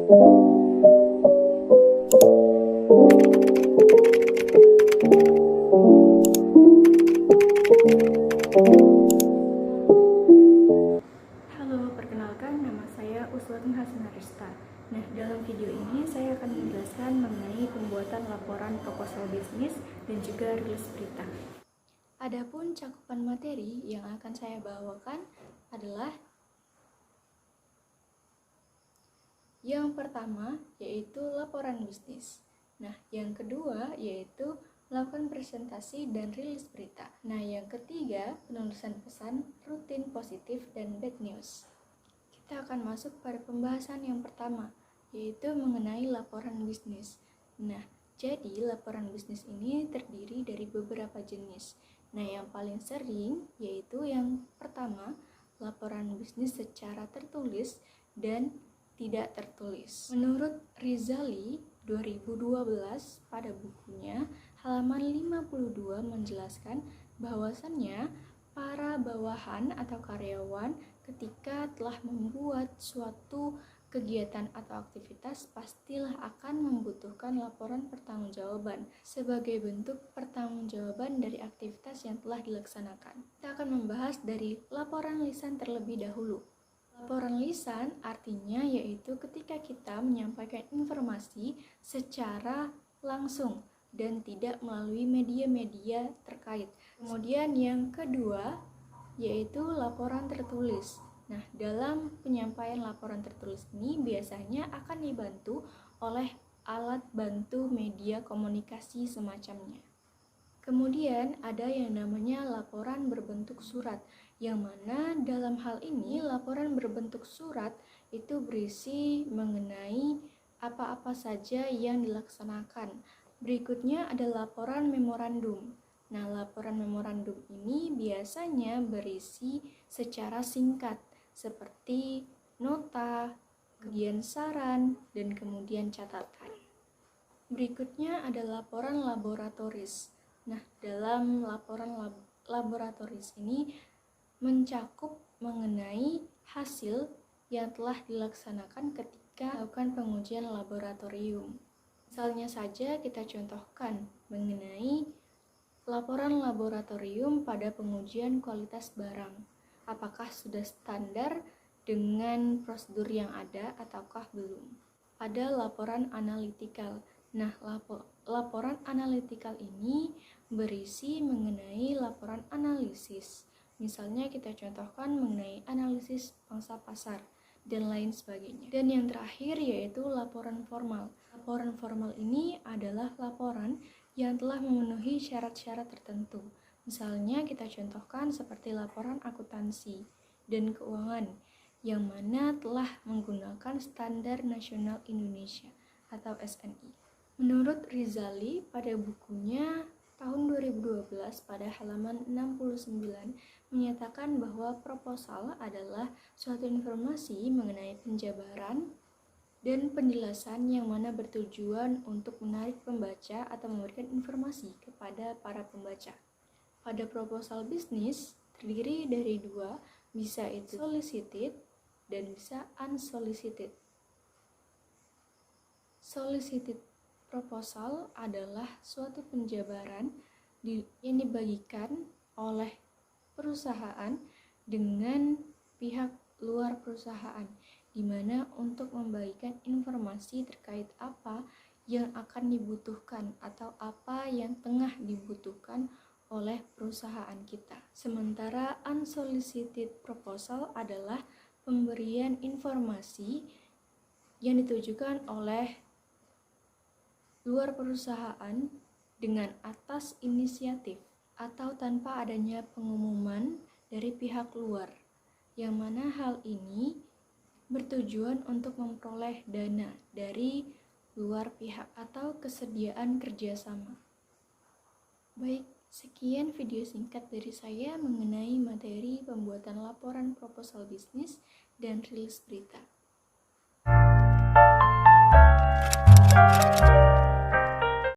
Halo, perkenalkan nama saya Uswatun Hasanarista. Nah, dalam video ini saya akan menjelaskan mengenai pembuatan laporan proposal bisnis dan juga rilis berita. Adapun cakupan materi yang akan saya bawakan adalah yang pertama yaitu laporan bisnis. Nah, yang kedua yaitu melakukan presentasi dan rilis berita. Nah, yang ketiga penulisan pesan rutin positif dan bad news. Kita akan masuk pada pembahasan yang pertama, yaitu mengenai laporan bisnis. Nah, jadi laporan bisnis ini terdiri dari beberapa jenis. Nah, yang paling sering yaitu yang pertama, laporan bisnis secara tertulis dan tidak tertulis. Menurut Rizali 2012 pada bukunya halaman 52 menjelaskan bahwasannya para bawahan atau karyawan ketika telah membuat suatu kegiatan atau aktivitas pastilah akan membutuhkan laporan pertanggungjawaban sebagai bentuk pertanggungjawaban dari aktivitas yang telah dilaksanakan. Kita akan membahas dari laporan lisan terlebih dahulu. Laporan lisan artinya yaitu ketika kita menyampaikan informasi secara langsung dan tidak melalui media-media terkait. Kemudian yang kedua yaitu laporan tertulis. Nah, dalam penyampaian laporan tertulis ini biasanya akan dibantu oleh alat bantu media komunikasi semacamnya. Kemudian ada yang namanya laporan berbentuk surat, yang mana dalam hal ini laporan berbentuk surat itu berisi mengenai apa-apa saja yang dilaksanakan. Berikutnya ada laporan memorandum. Nah, laporan memorandum ini biasanya berisi secara singkat, seperti nota, kemudian saran, dan kemudian catatan. Berikutnya ada laporan laboratoris. Nah, dalam laporan laboratoris ini mencakup mengenai hasil yang telah dilaksanakan ketika melakukan pengujian laboratorium. Misalnya saja kita contohkan mengenai laporan laboratorium pada pengujian kualitas barang. Apakah sudah standar dengan prosedur yang ada ataukah belum? Ada laporan analitikal. Nah, laporan analitikal ini berisi mengenai laporan analisis. Misalnya kita contohkan mengenai analisis pangsa pasar dan lain sebagainya. Dan yang terakhir yaitu laporan formal. Laporan formal ini adalah laporan yang telah memenuhi syarat-syarat tertentu. Misalnya kita contohkan seperti laporan akuntansi dan keuangan yang mana telah menggunakan Standar Nasional Indonesia atau SNI. Menurut Rizali pada bukunya tahun 2012 pada halaman 69 menyatakan bahwa proposal adalah suatu informasi mengenai penjabaran dan penjelasan yang mana bertujuan untuk menarik pembaca atau memberikan informasi kepada para pembaca. Pada proposal bisnis terdiri dari dua, bisa itu solicited dan bisa unsolicited. Solicited proposal adalah suatu penjabaran yang dibagikan oleh perusahaan dengan pihak luar perusahaan, di mana untuk membagikan informasi terkait apa yang akan dibutuhkan atau apa yang tengah dibutuhkan oleh perusahaan kita. Sementara unsolicited proposal adalah pemberian informasi yang ditujukan oleh luar perusahaan dengan atas inisiatif atau tanpa adanya pengumuman dari pihak luar, yang mana hal ini bertujuan untuk memperoleh dana dari luar pihak atau kesediaan kerjasama. Baik, sekian video singkat dari saya mengenai materi pembuatan laporan proposal bisnis dan rilis berita.